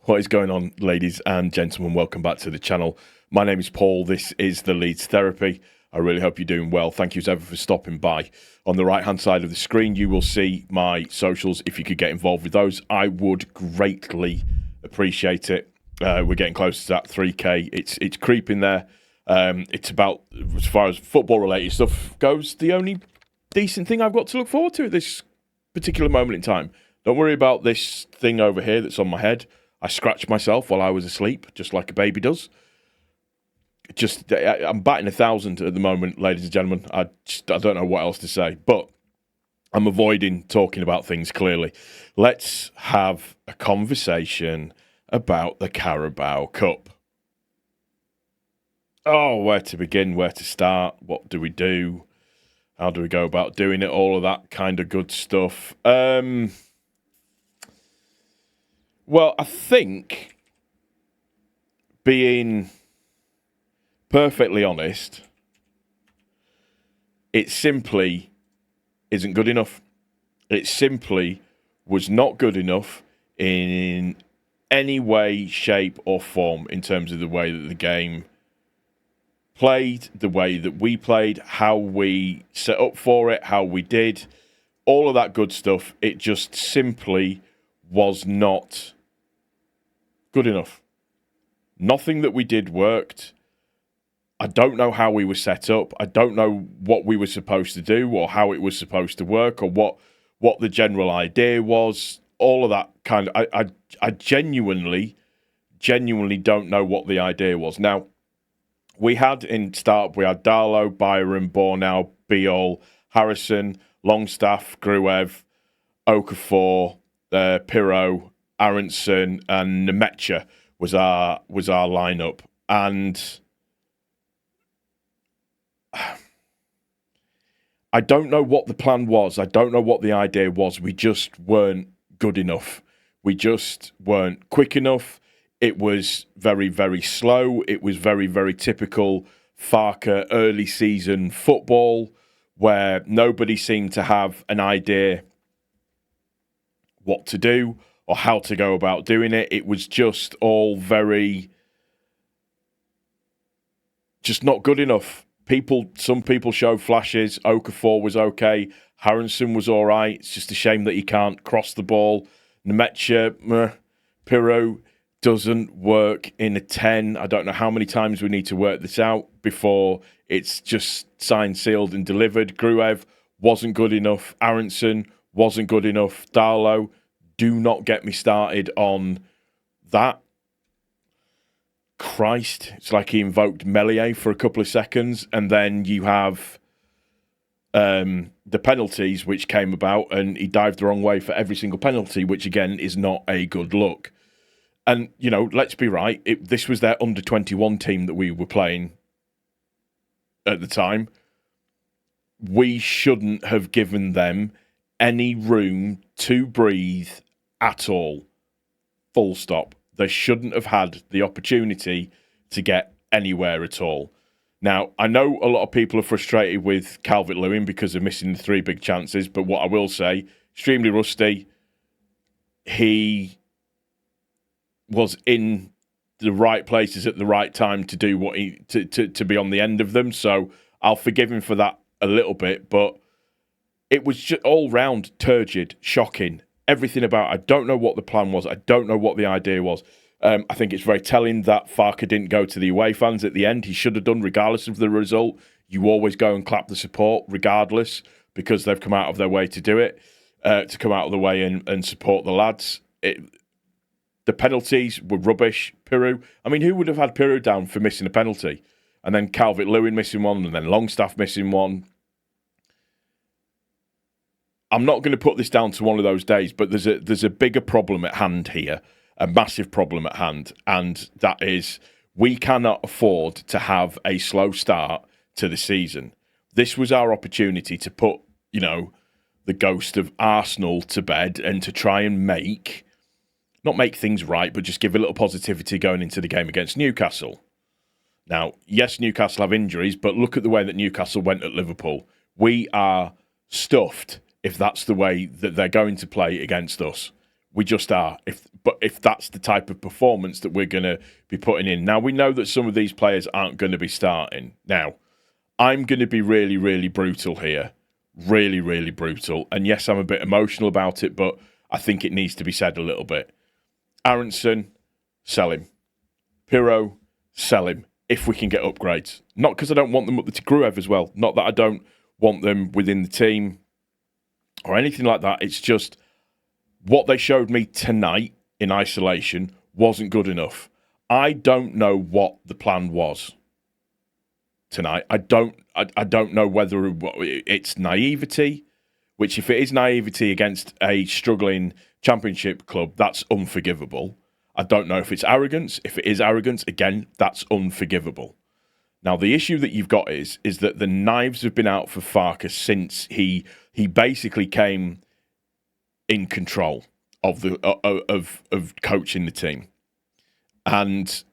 What is going on, ladies and gentlemen? Welcome back to the channel. My name is Paul. This is the Leeds Therapy. I really hope you're doing well. Thank you as ever for stopping by. On the right-hand side of the screen, you will see my socials. If you could get involved with those, I would greatly appreciate it. We're getting close to that 3K. It's creeping there. It's about, as far as football-related stuff goes, the only decent thing I've got to look forward to at this particular moment in time. Don't worry about this thing over here that's on my head. I scratched myself while I was asleep, just like a baby does. I'm batting 1,000 at the moment, ladies and gentlemen. I don't know what else to say, but I'm avoiding talking about things clearly. Let's have a conversation about the Carabao Cup. Oh, where to begin, where to start, what do we do, how do we go about doing it, all of that kind of good stuff. Well, I think, being perfectly honest, it simply isn't good enough. It simply was not good enough in any way, shape or form in terms of the way that the game played, the way that we played, how we set up for it, how we did, all of that good stuff. It just simply was not good enough. Nothing that we did worked. I don't know how we were set up. I don't know what we were supposed to do or how it was supposed to work or what the general idea was. All of that kind of... I genuinely don't know what the idea was. Now, we had Darlow, Byron, Bornau, Biol, Harrison, Longstaff, Gruev, Okafor, Pirro, Aronson and Nemecha was our lineup. And I don't know what the plan was. I don't know what the idea was. We just weren't good enough. We just weren't quick enough. It was very, very slow. It was very, very typical Farke early season football where nobody seemed to have an idea what to do or how to go about doing it. It was just all very... just not good enough. Some people showed flashes. Okafor was okay. Harrison was all right. It's just a shame that he can't cross the ball. Nemecha, Pirro doesn't work in a 10. I don't know how many times we need to work this out before it's just signed, sealed and delivered. Gruev wasn't good enough. Aronson wasn't good enough. Darlow, do not get me started on that. Christ, it's like he invoked Melier for a couple of seconds, and then you have the penalties which came about, and he dived the wrong way for every single penalty, which again is not a good look. And, you know, let's be right, this was their under-21 team that we were playing at the time. We shouldn't have given them any room to breathe at all. Full stop. They shouldn't have had the opportunity to get anywhere at all. Now, I know a lot of people are frustrated with Calvert-Lewin because of missing the 3 big chances, but what I will say, extremely rusty. He was in the right places at the right time to do what to be on the end of them, so I'll forgive him for that a little bit, but it was just all round turgid, shocking. Everything about it. I don't know what the plan was. I don't know what the idea was. I think it's very telling that Farke didn't go to the away fans at the end. He should have done regardless of the result. You always go and clap the support regardless because they've come out of their way to do it, to come out of the way and support the lads. The penalties were rubbish. Pirro, I mean, who would have had Pirro down for missing a penalty? And then Calvert-Lewin missing one and then Longstaff missing one. I'm not going to put this down to one of those days, but there's a bigger problem at hand here, a massive problem at hand, and that is we cannot afford to have a slow start to the season. This was our opportunity to put, you know, the ghost of Arsenal to bed and to try and not make things right, but just give a little positivity going into the game against Newcastle. Now, yes, Newcastle have injuries, but look at the way that Newcastle went at Liverpool. We are stuffed if that's the way that they're going to play against us. We just are. But if that's the type of performance that we're going to be putting in. Now, we know that some of these players aren't going to be starting. Now, I'm going to be really, really brutal here. Really, really brutal. And yes, I'm a bit emotional about it, but I think it needs to be said a little bit. Aronson, sell him. Pirro, sell him. If we can get upgrades. Not because I don't want them up to Gruev as well. Not that I don't want them within the team or anything like that. It's just what they showed me tonight in isolation wasn't good enough. I don't know what the plan was tonight. I don't know whether it's naivety, which if it is naivety against a struggling championship club, that's unforgivable. I don't know if it's arrogance. If it is arrogance, again, that's unforgivable. Now, the issue that you've got is that the knives have been out for Farke since he basically came in control of the of coaching the team, and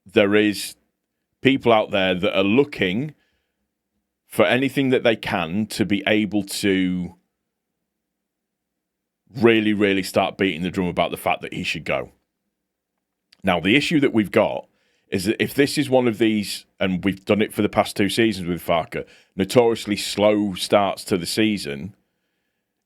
there is people out there that are looking for anything that they can to be able to really, really start beating the drum about the fact that he should go. Now, the issue that we've got is that if this is one of these, and we've done it for the past 2 seasons with Farke, notoriously slow starts to the season,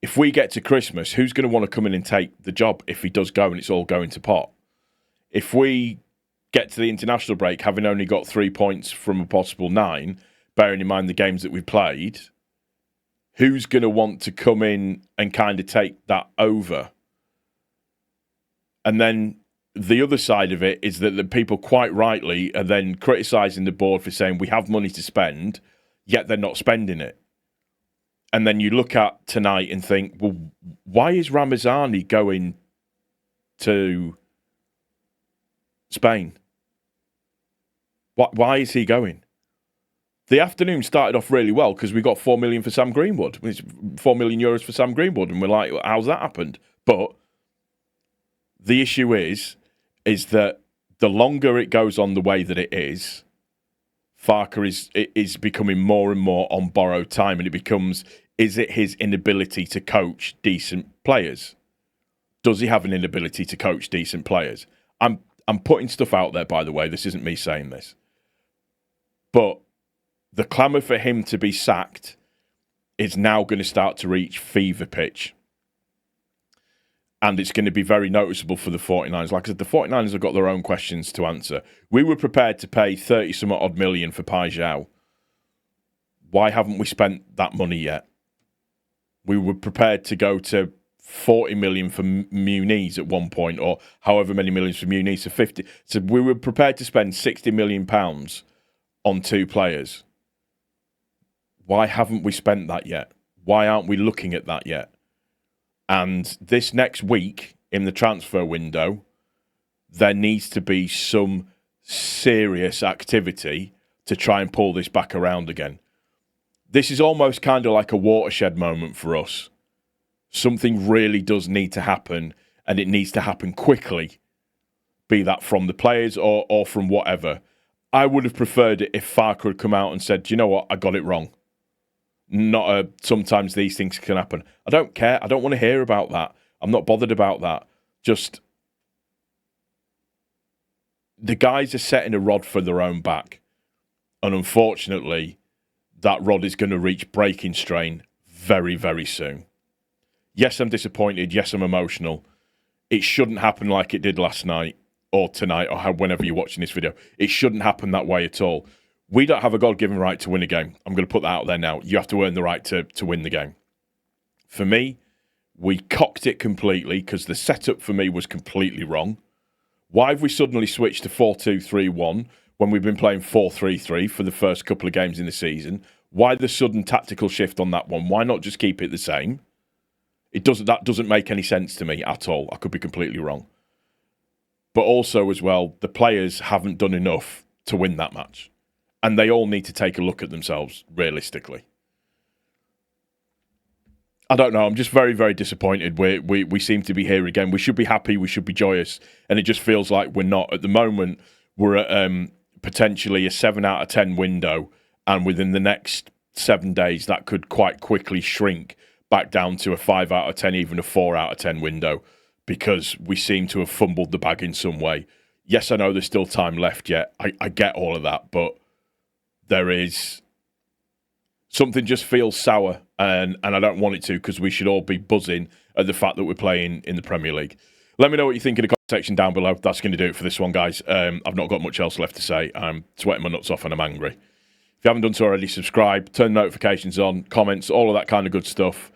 if we get to Christmas, who's going to want to come in and take the job if he does go and it's all going to pot? If we get to the international break having only got 3 points from a possible 9, bearing in mind the games that we've played, who's going to want to come in and kind of take that over? And then the other side of it is that the people quite rightly are then criticising the board for saying we have money to spend, yet they're not spending it. And then you look at tonight and think, well, why is Ramazani going to Spain? Why is he going? The afternoon started off really well because we got 4 million for Sam Greenwood. It's 4 million euros for Sam Greenwood. And we're like, how's that happened? But the issue is that the longer it goes on the way that it is, Farke is becoming more and more on borrowed time, and it becomes, is it his inability to coach decent players? Does he have an inability to coach decent players? I'm putting stuff out there, by the way. This isn't me saying this. But the clamour for him to be sacked is now going to start to reach fever pitch. And it's going to be very noticeable for the 49ers. Like I said, the 49ers have got their own questions to answer. We were prepared to pay 30-some-odd million for Pai Zhao. Why haven't we spent that money yet? We were prepared to go to 40 million for Muniz at one point, or however many millions for Muniz, so 50. So we were prepared to spend 60 million pounds on 2 players. Why haven't we spent that yet? Why aren't we looking at that yet? And this next week in the transfer window, there needs to be some serious activity to try and pull this back around again. This is almost kind of like a watershed moment for us. Something really does need to happen, and it needs to happen quickly, be that from the players or from whatever. I would have preferred it if Farke had come out and said, do you know what, I got it wrong. Not sometimes these things can happen. I don't care. I don't want to hear about that. I'm not bothered about that. Just the guys are setting a rod for their own back. And unfortunately, that rod is going to reach breaking strain very, very soon. Yes, I'm disappointed. Yes, I'm emotional. It shouldn't happen like it did last night or tonight or whenever you're watching this video. It shouldn't happen that way at all. We don't have a God-given right to win a game. I'm going to put that out there now. You have to earn the right to win the game. For me, we cocked it completely because the setup for me was completely wrong. Why have we suddenly switched to 4-2-3-1 when we've been playing 4-3-3 for the first couple of games in the season? Why the sudden tactical shift on that one? Why not just keep it the same? That doesn't make any sense to me at all. I could be completely wrong. But also as well, the players haven't done enough to win that match. And they all need to take a look at themselves, realistically. I don't know. I'm just very, very disappointed. We seem to be here again. We should be happy. We should be joyous. And it just feels like we're not. At the moment, we're at potentially a 7 out of 10 window. And within the next 7 days, that could quite quickly shrink back down to a 5 out of 10, even a 4 out of 10 window. because we seem to have fumbled the bag in some way. Yes, I know there's still time left yet. I get all of that, but there is something just feels sour, and I don't want it to, because we should all be buzzing at the fact that we're playing in the Premier League. Let me know what you think in the comment section down below. That's going to do it for this one, guys. I've not got much else left to say. I'm sweating my nuts off and I'm angry. If you haven't done so already, subscribe, turn notifications on, comments, all of that kind of good stuff.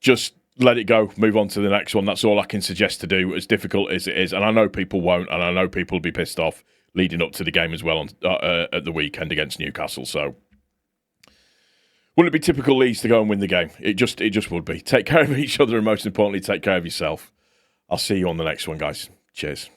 Just let it go, move on to the next one. That's all I can suggest to do, as difficult as it is. And I know people won't, and I know people will be pissed off leading up to the game as well at the weekend against Newcastle. So, wouldn't it be typical Leeds to go and win the game? It just would be. Take care of each other, and most importantly, take care of yourself. I'll see you on the next one, guys. Cheers.